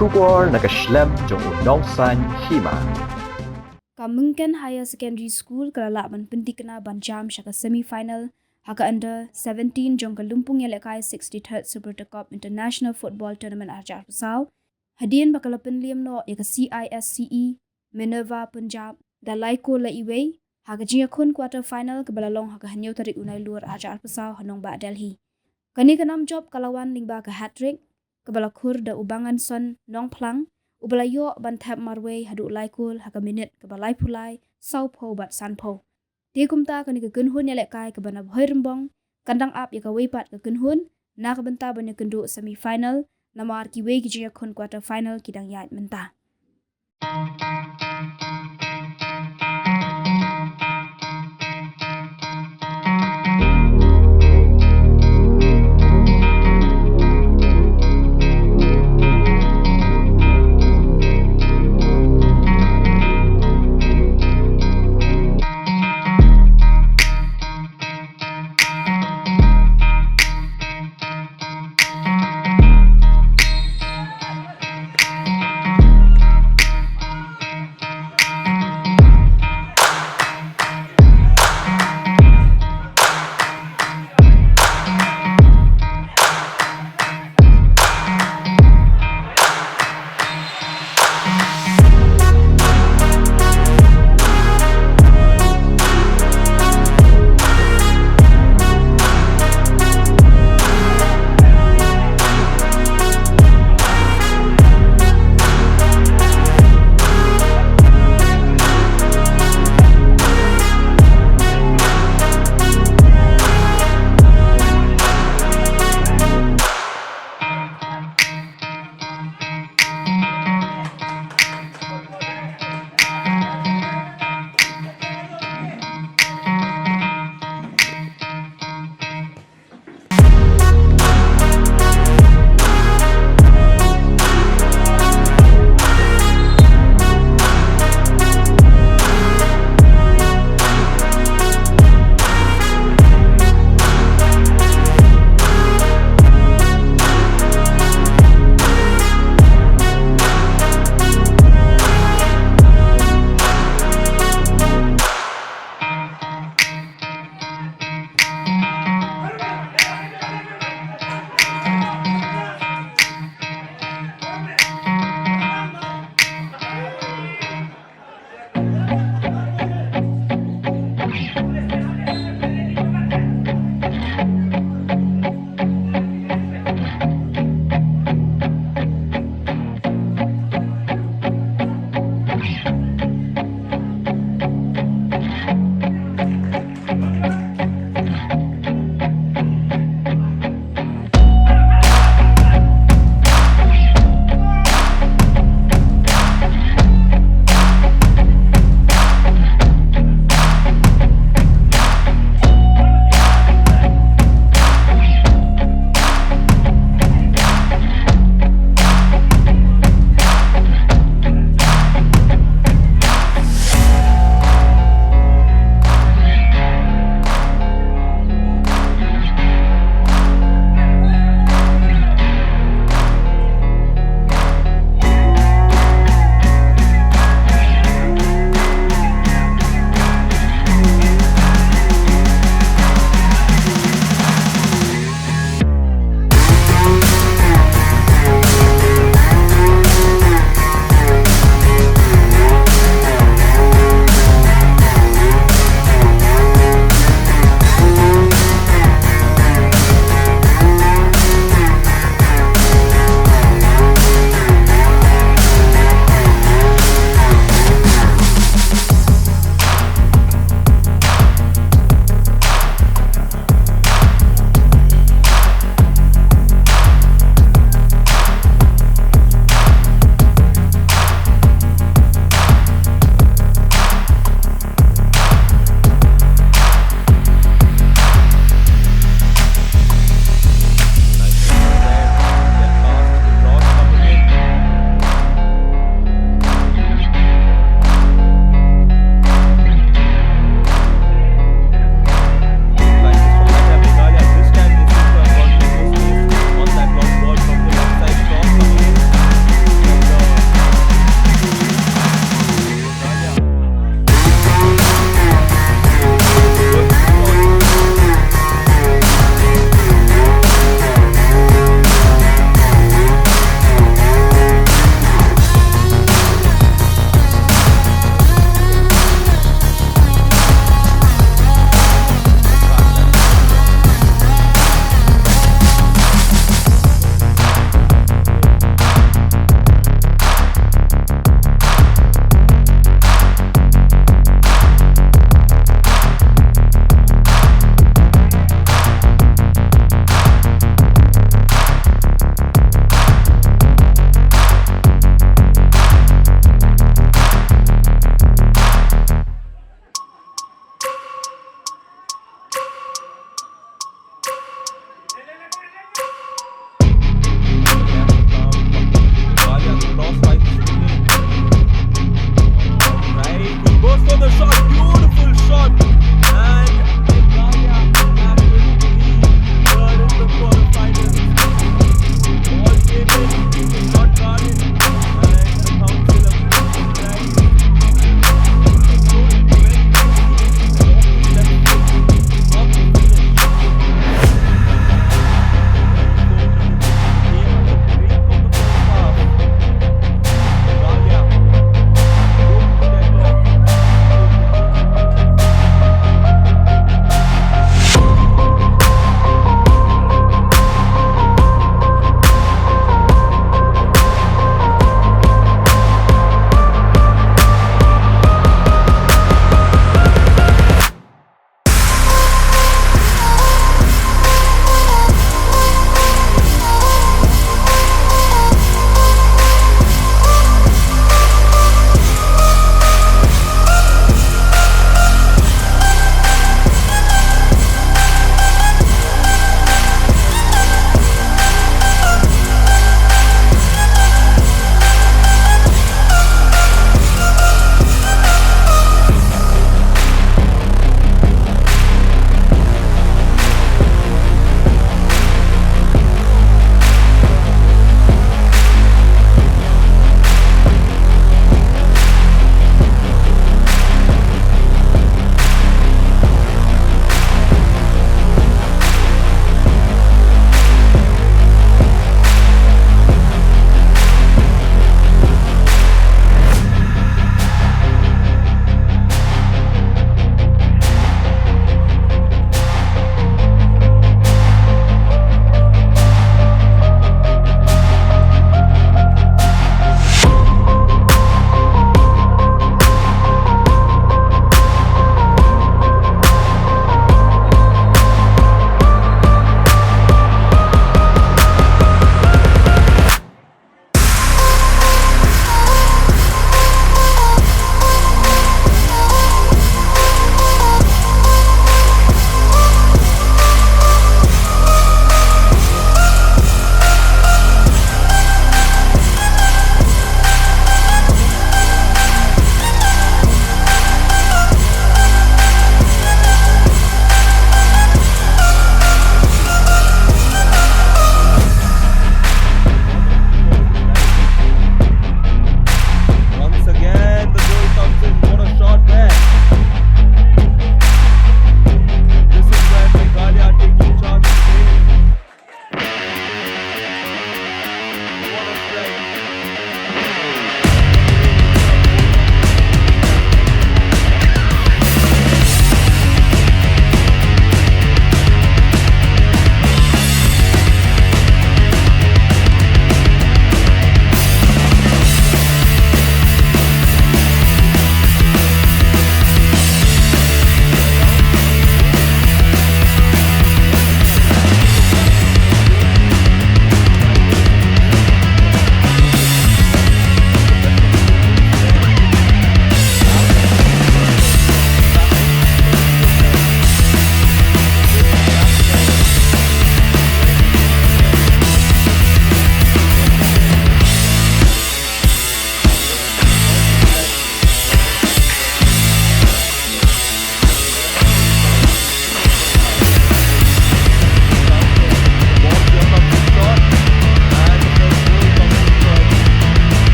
Khur nakaslem jong unongsan Hima. Myngken Higher Secondary School kalala ban pentikna ban jam shaka semi-final haka under 17 jong kalumpung yelekai 63rd Subroto Cup International Football Tournament ajar pesau. Hadian bakal penliam no yaka CISCE Minerva Punjab da laiko la iway haka jinga kun quarter final ke balalong haka hanyo tarik unai luar ajar pesau hanong ba Delhi. Kani kanam job kalawan lingba ke hat-trick ke bala Khur da Banganson nong plang ubala yo ban thap marway hadu laikul haka minute ke balai pulai sau po bat san po. Dia kumta kani ke kunhun yalek kai ke bana bhoi rembong kandang ap ya ka weipat ke kunhun na ke benta banya kendu semi final namar ki wei ki kun quarter final kidang yat menta.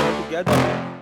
together